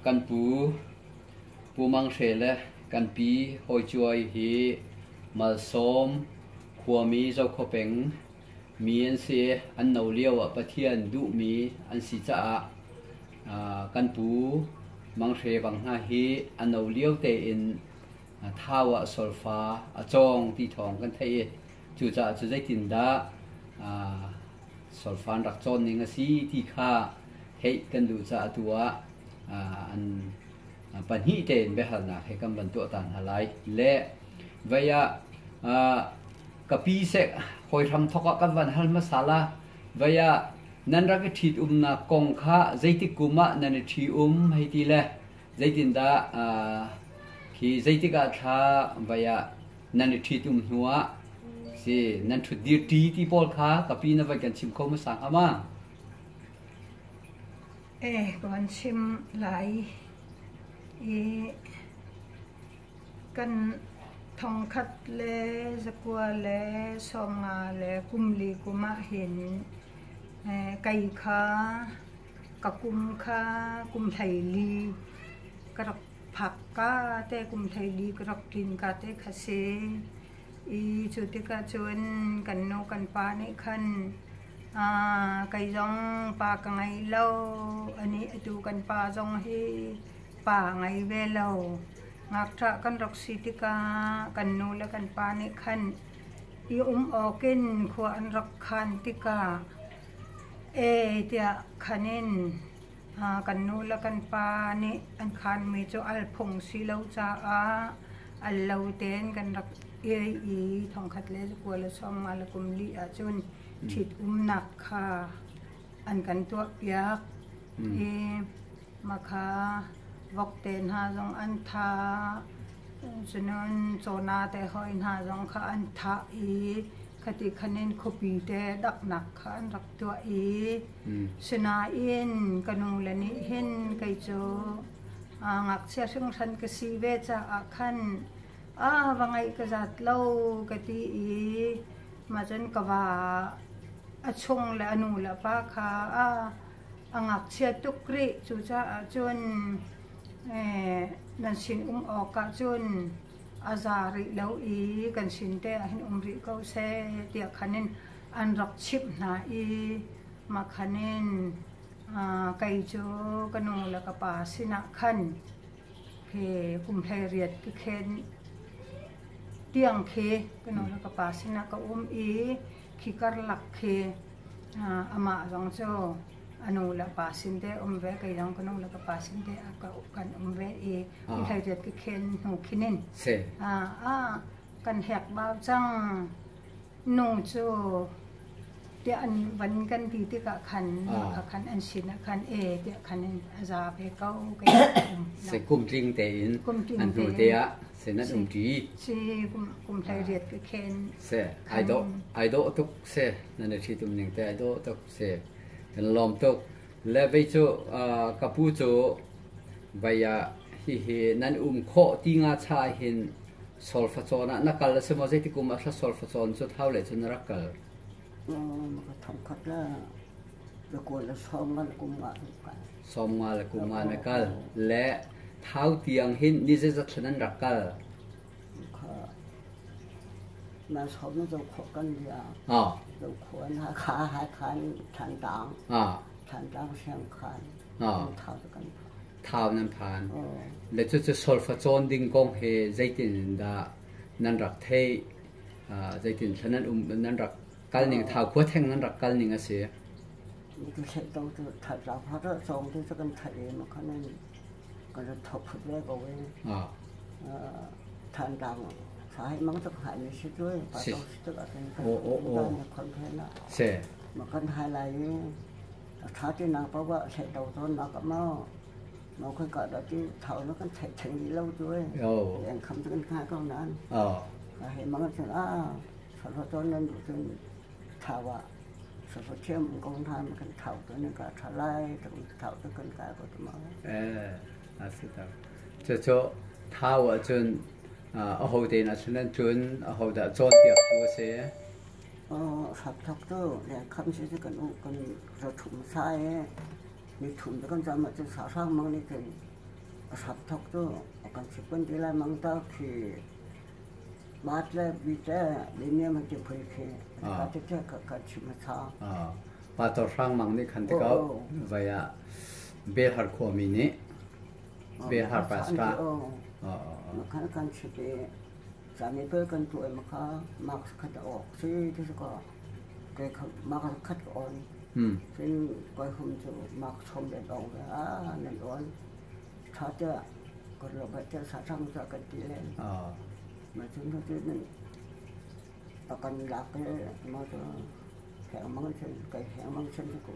กันปูมังเสเลยกันปีหอยจวยฮีมาส้มขัวมีเจ้าข้าวเป็งมีอันเสียอันเหนาเลี้ยวประเทียนดุมีอันสีจ้ากันปูมังเสบางหน้าฮีอันเหนาเลี้ยวเตอินท้าวโซลฟ้าจองที่ทองกันไทยจู่จะได้ตินดาโซลฟ้ารักจอนนี่งสีที่ข้าเฮกันดูจะตัวอันปัญหาเต็นเบหันนะให้กำบันตัวต่างอะไรและวิยากับปีเสกคอยทำทอกกันวันฮัลมาซาลาวิยานันรักทิดนักกงข้าใจติกุมะนันทิให้ทีเล่ใจตินดาที่ใจติกาท่าวิยานันทิดหัวสินันทุดดีที่พอลข้ากับปีนวัยกันชิมเขามาสั่งอามาก่อนชิมไหลกันทองคัดเลสกัวเลสองงาเลกุมลีกุมะเห็นไก่ขากับกุมขากุมไทยลีกระผักกาเตกุมไทยลีกระกินกาเตคาเซจุติกาชวนกันโนกันปาในขันไก่จงปากังไงเล่าอันนี้ดูกันปาจงให้ป่าไงเวลางักทะกันรักสิติกากันนูและกันปาในขันอีออกินขวานรักขันติกาเดียขันนินกันนูและกันปานี่อันขันมีเจ้าอัลพงศิลาจ้าอัลลาวเตนกันรักทองคัดเลสกัวละซองมาละกุมลีอาจุนทิดหนักค่ะอันกันตัวเปียกมาค่ะวกเตนหาจงอันทาฉะนั้นโซนาแต่หอยหาจงค่ะอันทาคติคะแนนขบีเตดักหนักค่ะอันรักตัวชนะอินกันนูเลนิเห็นไกโจงักเสียซึ่งฉันก็สีเวจะขันว่าไงก็จัดเล่ากติมาจนกว่าชงและอนุและป้าค่ะงักเชียตุกริจูจ้าจนนันสินออกกะจนอาจาริแล้วกันสินเตะหินริเขาเสเตียขันนินอันรักชิบนามาขันนินไกโจกันนูและกป้าสินะขันเพกุมเพเรียดกิเคนเตียงเคกันนูและกป้าสินะก็ขีการหลักเคอามาจงโจอนุละปาสินเดเวกยังกันนูละปาสินเดกันเวที่ไทยเรียดกิเคนหูคินินกันแหกบ่าวจังนูโจเดี๋ยวอันวันกันดีที่กะขันอันสินะขันเดี๋ยวขันอาจารย์ไปเก้าเสกุมจริงแต่อินอันดูเดียเสนัดจีสิกุมไทยเรียดกิเคนเสไอโดตุกเสนั่นที่ตุ้มหนึ่งแต่ไอโดตุกเสกันลมตุกและไปโจกับผู้โจใบยาฮินั่นโคที่งาชายเห็นโซลฟาโซนะนักการละสมัยที่กุมอัลโซลฟาโซนสุดเท่าเลยจนรักกันมันก็ทำคัดแล้วกวนแล้วซ้อมกันกุมมากันซ้อมมาแล้วกุมมาไม่กันและเท้าเตียงหินนี่จะฉะนั้นรักกันมาซ้อมเราขอกันเดียวเราควรหาขาหาขันทันตังเชียงขันเท้ากันเท้านั้นผ่านแล้วจะโซลฟาโซนดิ่งกงเฮใจตินดานั้นรักเทใจตินฉะนั้นนั้นรักกันหนึ่งเท้าขั้วแท่งนั้นรักกันหนึ่งเสียนี่ก็ใช้ต้องถัดจากพระราชงที่จะกันไทยมาขนาดนี้ก็จะทบทวนแรกเอาไว้ทันตังสายมันจะหายไม่ใช่ด้วยปะต้องจะอะไรกันได้ในคอนเทนต์เสียมากันไฮไลท์ท้าที่นางเพราะว่าใช้ดาวต้นนางกับเมาคนก่อนเราที่เท่าแล้วกันใช้ถึงนี้เล่าด้วยอย่างคำที่กันค่าก็นั้นเห็นมันก็จะสารต้นนั้นอยู่จนท้าว่าสารเชื่อมกองทัพมันกันเท่าตัวนึงก็ทลายถึงเท่าตัวกันกายก็จะมาอาสิตาจะเท่าจนเอาเดินฉะนั้นจนเอาเดินจนเดียวตัวเสียสับทักตัวเนี่ยคำที่กันเราถุงใส่มีถุงแล้วก็จะมาจะสาวสร้างมันนี่กัน สับทกตัวกันสิบคนที่ละมังตาคือบาดและวิเตอร์เนี้ยมันจะเผยแค่การที่จะการชิมชาปาตัวร่างมังนี่คันที่เขาไว้เบลฮาร์ควมินี่เบลฮาร์ปัสกามันคันการชิมสามีเพื่อกันตัวมันก็มักขัดออกซึ่งที่สุดก็เกิดมักขัดอ่อนซึ่งก็คงจะมักชมเด่นออกเลยเด่นอ่อนถ้าจะก็เราไปจะสาธารณะกันตีเล่นมาถึงที่นี่ประกันหลักเลยมาจะแข่งมังเช่นไก่แข่งมังเช่นที่กู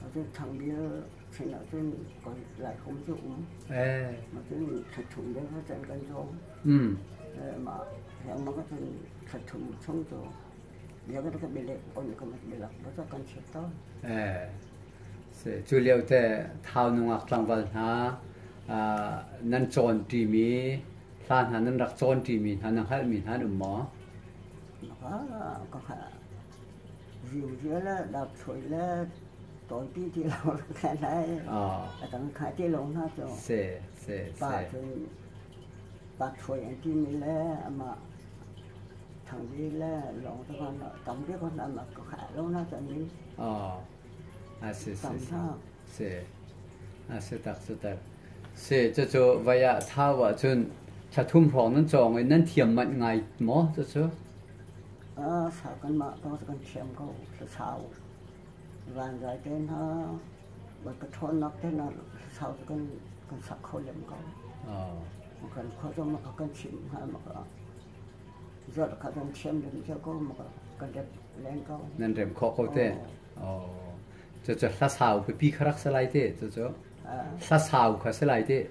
มาถึงทางเดียวเช่นนั้นซึ่งก็หลายคนจะมาถึงถัดถุงเดียวก็จะกันโจmà hiện mà có thể thật thùng sống cho giờ cái cái bị lệ ôn cái mình bị lật nó cho con chết thôi sẽ chú liệu thế thao nung ác lang vật ha nên chọn tỉ mỉ lan hà nên đặt chọn tỉ mỉ hà nên hát mỉ hát mỏ có phải dìu dưới là đạp suối là tối tí lâu cái này tầng khai tí lâu ha cho sẽ bác thôi anh chị mình là mà thằng đi là lòng cho con tổng biết con làm mà có khả lâu nó cho mình sẽ cho vậy thao và chun chặt thum phong nên trồng ấy nên thiềm mạnh ngày mỏ cho sao con mà con thiềm câu sao vàng dài tên ha bởi cái thôn nó tên là sao con sạc khôi làm câu một cái khó cho một cái chim hay một cái rất là cái chim thì cho có một cái đẹp lên câu nên đẹp khó câu thế cho sát sào bị pi khắc sẽ lại thế cho sát sào khắc sẽ lại thế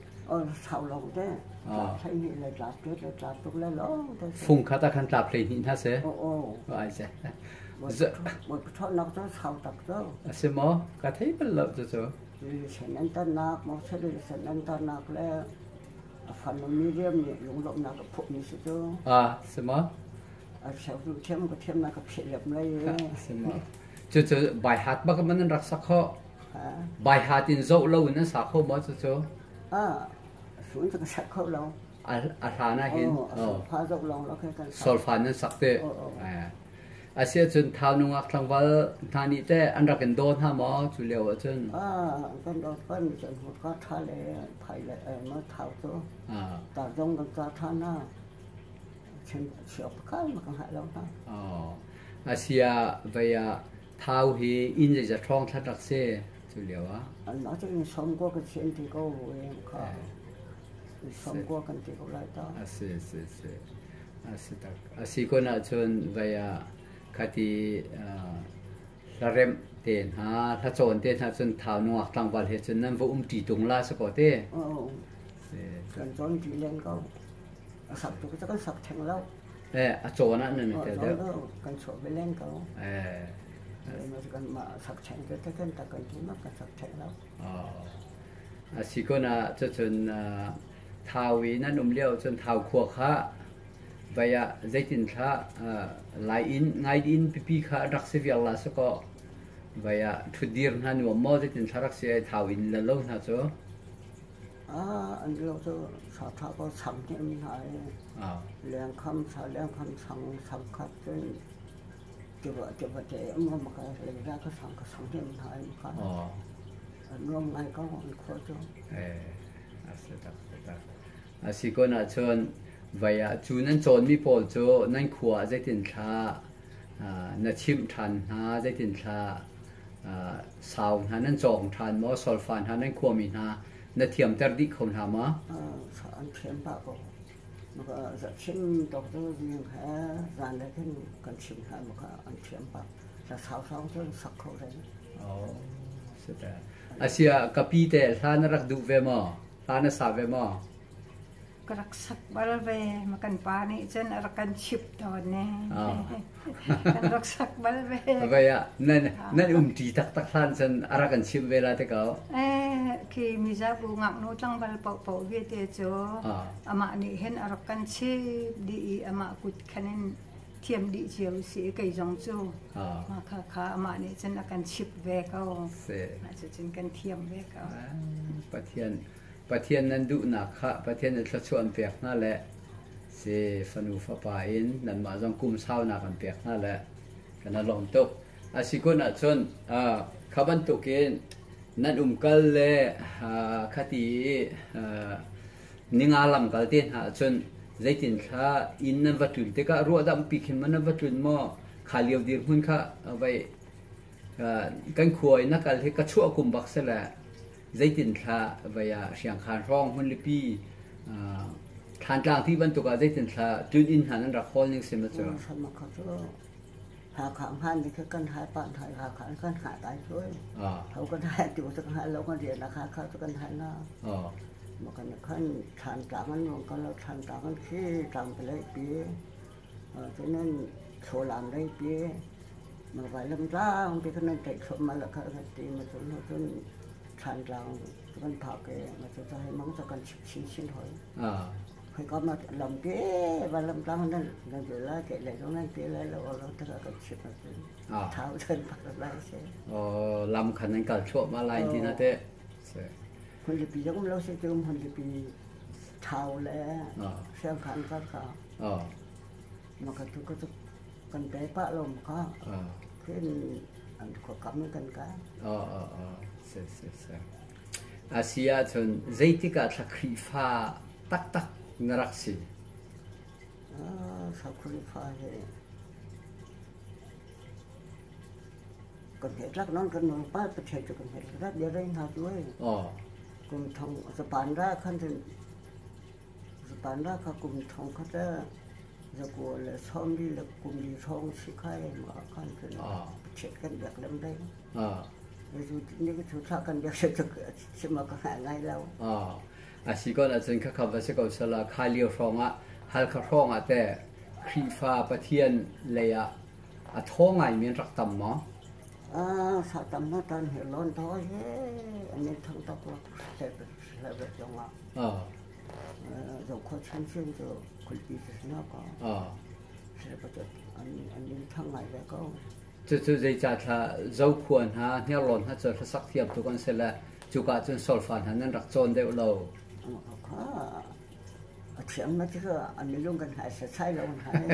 sào lâu thế thấy như là chặt tục lên lỗ phun khát ta khăn chặt lên hết sẽ ai sẽ một cái thôn nó sào tập đó xem mỏ cả thấy bất lợi cho sẽ nên tân nạc một sẽ nên tân nạc lên phần nó medium nhỉ dùng lộng nào cái phụ như thế xem mỏ sau khi thêm là cái phiền lập đây xem mỏ cho bài hát bác mình nên đặt sắc khó bài hát in dấu lâu nên sắc khó mà cho xuống cho cái sắc khó lâu thà na hin pha dấu lâu nó cái sol pha nên sắc thế sẽ chun thao nung ác thằng vợ thà ní thế anh ra cái đồn ha mà chú liệu ở chun cái đồn phân chun một cái thà lệ phải lệ nó thao cho ta giống cái thà na trên siêu cái mà không hại lâu ta Asia vậy thao hi in ra trong thắt đặc xe chú liệu nó chỉ sống qua cái chuyện thì có sống qua cái thì có lại đó Asia con ở chun vậy cái thì là rem tiền haถ้า chọn tiền ha chun thao nung ác thằng vợ hết chun nên vô chỉ tung la sẽ có thế cần chọn chỉ lên câu sập tụi cái sập thành lâu chọn á nên thế đó cần chọnไปเล่นcâu mà cần mà sập thành cái ta cần chỉ mất cần sập thành lâu chỉ có là cho chun thao vì nó nôm liêu chun thao khuộc ha vậy dây tin khá lại in ngay in pp khá đặc sĩ việc là sẽ có vậy thu điên ha nhiều mò dây tin khá đặc sĩ thao in là lâu hả chú anh lâu chú sao thao có sắm thêm mình hỏi liền không sắm khách chụp vợ trẻ mà cái lấy ra có sắm thêm mình hỏi có anh lâu ngay có một khó chú chỉ có là chun vậy chú nên chọn mi bol chú nên khua dây tiền khá na chim than ha dây tiền khá sao ha nên chọn than mò sol phan ha nên khua mi ha na thiam ter đi không ha mà anh thiam bạc rồi mà cái chim đọc cho riêng ha dàn đấy cái cần chim ha mà cái anh thiam bạc là sao cho sắc khâu đấy sẽ thế Asia kapi te than rak du ve mà than sa ve màกรักสักบาลเวมากันปานี่เช่นรักกันชิบตอนนี้กันรักสักบาลเวvậy nên chỉ tắc than chenรักกันชิบเวลาที่เขาคือมีจ้าบูงักโนตั้งบาลเป่าเวทเจ้าอามานี่เห็นรักกันชิบดีอามากุดคะแนนเทียมดีเจียวสีไก่จงจูมาค่ะอามานี่เช่นรักกันชิบเวเขาอาจจะเช่นกันเทียมเวเขาประเทศ ประเทศนั้นดุหนักค่ะประเทศนั้นชวนเปียกนั่นแหละเสฟนูฟ้าป่าอินนั่นมาจงกุมเศร้าหนักกันเปียกนั่นแหละกันนั่นลงตกอาศิกุนจนขบันตุกินนั่นกัลเล่คดีนิงาลัมกัลตินจนใจตินข้าอินนันวัตถุแต่ก็รัวดำปีกมันนันวัตถุมั่วขาเลียวดีหุ่นข้าเอาไปกันขวยนักการที่กระชั่วกุมบักเสละใจตินข้าไปเสียงขานร้องหุ่นลิปีทานกลางที่บรรทุกใจตินข้าจุดอินหันนั้นรักคนยังเสมอเจอหาขังหันนี่คือกันหายปานหายหาขังกันหายตายช่วยเขาก็ได้จู่สักหายเราก็เรียนนะคะเขาจะกันหายหน้ามันกันขั้นทานกลางมันมองกันเราทานกลางมันขี้ตามไปเลยปีฉะนั้นโชว์หลังได้ปีมาไว้ลำล่างปีขนาดใจชมมาแล้วเขาตีมาจนทานกลางกันผ่าแกมาจะให้มั่งจะกันชิ้นหอยให้ก็มาลำเปี้ยวันลำล่างนั่นเราอยู่แล้วเกล็ดตรงนั้นเปี้ยแล้วเราถ้าเราชิบมาจนเท้าเดินปักลายเสียลำขันนั้นก็ชั่วมาลายที่นั่นเต้คนจะปีก็เราเสียจมคนจะปีเท้าแล้วเสียงขันก็เขามันก็ทุกข์ก็กันใจปะลมเขาขึ้นอันขวบกำมือกันกันเสียอาเซียจนใจที่กัดสักขีฟ้าตักนรักสิสักขีฟ้าเลยกันเหตุรักน้องกันหนุ่มป้าประเทศจะกันเหตุรักเยอะได้หาด้วยกลุ่มทองสปานราขั้นถึงสปานราค่ะกลุ่มทองเขาจะกลัวเลยซ้อมดีเลยกลุ่มดีทองสิใครมาขั้นถึงเช็ดกันแบบลำได้นี่ก็ชุดชักกันแบบจะเกิดสมัครหาง่ายแล้วอาศิกอนอาจารย์ข้าขับไปสักสละคาเลียวฟองฮัลคาฟองแต่ครีฟ้าประเทียนเลยท้องไงมีรักต่ำมั้งสักต่ำนั่นตอนเห็นร้อนท้อยอันนี้ทั้งตะกุกเสร็จแบบจังหวะเราควรชั้นเชื่อมจะคุยปีศาจน่าก็เสร็จประจัดอันนี้ทั้งไงแล้วก็จะใจจัดละเจ้าควรฮะเนี่ยร้อนฮะจะสักเทียบทุกคนเสร็จแล้วจุกาจนโซลฟานฮะนั่นรักโจนเดียวเราเสียงมันจะอันนี้ลุงกันหายใช่เราหาย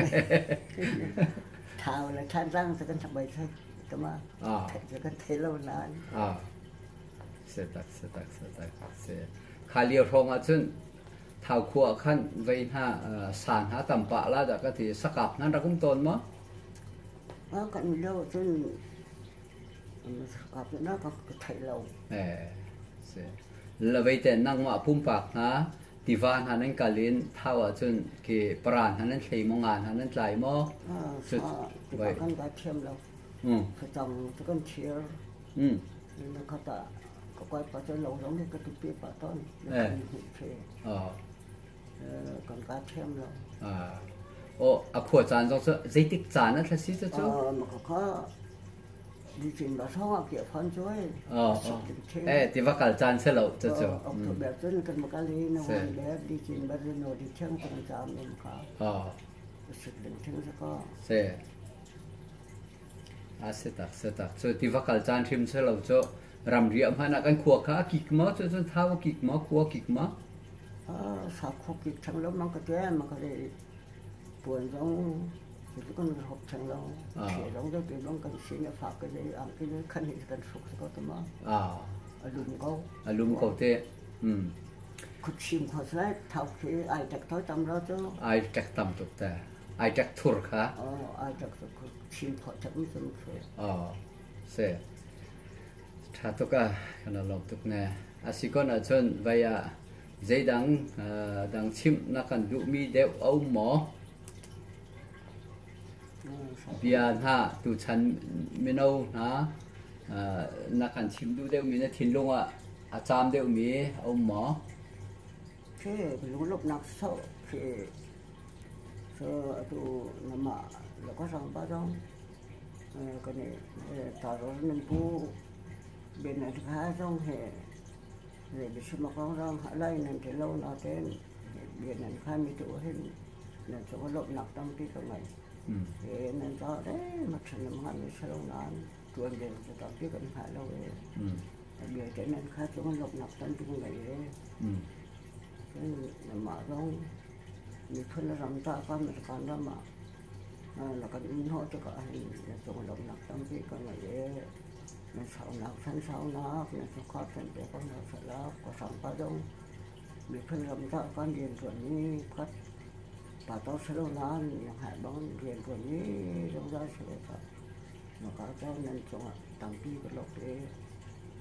เท้าเลยท่านร่างจะกันทำไมใช่จะมาจะกันเทเรานานเสตักขาเลียวทองจนเท้าขวาขั้นไว้ฮะสารฮะต่ำปะแล้วจากก็ที่สกัดนั่นรักกุ้งต้นมั้งกันเลี้ยวจนสกัดนั่นก็ไทยเราแล้วไปแต่นั่งว่าพุ่มปากนะที่ว่านั้นกาลินเท่าจนกี่ปราณนั้นใช้มองานนั้นใจมั้งสุดไปกันได้เทียมเราเขาจำจะกันเชียร์แล้วเขาจะก็ไปปัจจัยเราสองนี่ก็ตุปีป่าต้นหุ่นเชียกันได้เทียมเราโอ้อขวดจานจงจะใจติดจานนั่นสิจะจูมันก็ดีจริงแบบท้องเกี่ยวพันช่วยที่ว่าการจานเสร็จแล้วจะจูแบบจนกันมาการีนวันแล้วดีจริงแบบเรโนดีเช่างตรงจามนี่ค่ะสุดเด่นเช่างสักก็เสียตักส่วนที่ว่าการจานทิมเสร็จแล้วจะรำเรียมให้นักการขวดข้ากิกมั้งจนเท้ากิกมั้งขวดกิกมั้งสักขวดกิกทั้งแล้วมันก็แย่มันก็เลยปวดร้องทุกคนหอบทั้งเราเขียนร้องได้เป็นร้องกันเสียงฝากกันเลยที่นี่ขั้นเห็นกันสุขสักตัวมั้งอารมณ์เขาเต้ขุดชิมขอใช้เท้าคือไอจักท้อยตำเราจ้ะไอจักตำตุกแต่ไอจักทุรค่ะไอจักชิมขอจักไม่สมควรเสียถ้าตุกขนาดลงตุกเนี่ยอาศิกอนอาจารย์วิยาใจดังชิมนักการดูมีเดวเอาหมอเบียร์ฮะตูฉันไม่เอานะนักการชิมดูเดวมีนะทิ้งลงอาจารย์เดวมีเอาหมอคือลุงลบนักโซ่คือตัวน้ำมาแล้วก็สั่งบ้าจ้องก็เนี่ยตอนนั้นผู้เบนอะไรข้าจ้องเหเลยไปชิมของเราอะไรนั่นที่เราหน้าเต้นเบียนนั่นข้ามีตัวเห็นนั่นจะว่าลบหนักตั้งที่ตรงไหนนั่นก็ได้มาถึงมันมีสโลนานตัวเด่นจะตั้งที่กันหายเราเลย bây giờ nên khác chúng lục nạp tâm chúng này cái mà giống như phân là làm ta con mình còn đó mà là cái in hỗ cho cả hình là chúng lục nạp tâm cái con này mình sau nào thân sau nó mình sẽ khó thân để con nào phải lo có sống có giống như phân làm ta con điền chuẩn như phát bà tao sẽ đâu nó hại bóng điền chuẩn như trong đó sẽ phải mà có cháu nên chúng tăng pi cái lục để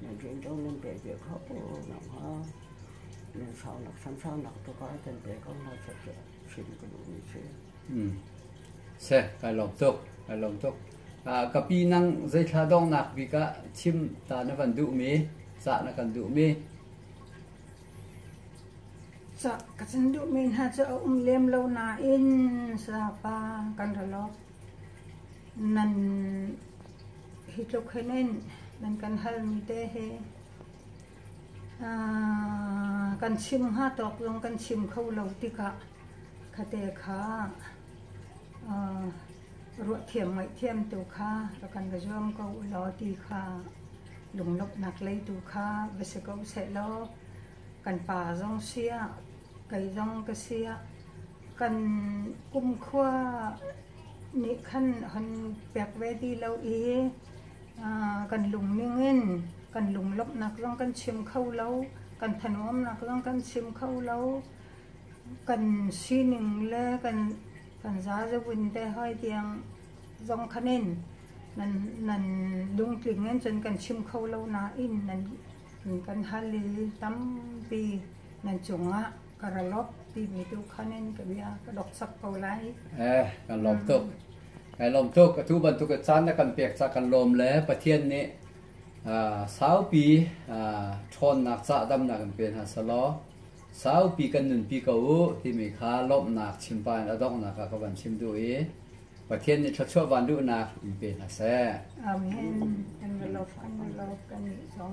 nên chuyện cháu nên về việc khó nặng ho nên sau nặng sẵn sau nặng tôi có tên để con nó sẽ xin cái đủ như thế sẽ cái lòng tục cái pi năng dây thà đông nặng vì cả chim ta nó vẫn đủ mê dạ nó cần đủ mê dạ cái chân đủ mê ha cho liêm lâu na in sa pa cần rồi lo nên hít lục hay nên kan hal mi te he kan chim ha tok long kan chim khâu lâu ti ka khate kha ruột thiềm mai thiềm tu kha rồi kan ga jom ko lo ti kha lung lok nak lei tu kha ve se ko se lo kan pa jong sia kai jong ka sia kan kum khwa ni khan han pek ve di lo eกันลุงนิ่งเงินกันลุงลบนักร้องกันชิมเข้าแล้วกันถนอมนักร้องกันชิมเข้าแล้วกันซีหนึ่งแล้วกันจ้าจะวินแต่ห้อยเตียงจงคะแนนนั่นลุงกลิ่งเงินจนกันชิมเข้าแล้วนาอินนั่นกันฮัลลีตั้มปีนั่นจงะกระลบปีมีตัวคะแนนกับยากระดกสักเกาไลกันลบตุกไอ้ลมทุกทุบันทุกชั้นนักการเปียกจากการลมแล้วประเทศนี้20 ปีชนนักษาดำนักการเป็นฮัสโล20 ปีกัน1 ปีเก่าที่มีค่าลบนักชิมไปแล้วต้องนักกับวันชิมดูประเทศนี้ชั่ววันดูนักเป็นฮัสเซ่อาเมนกันลบกันสอง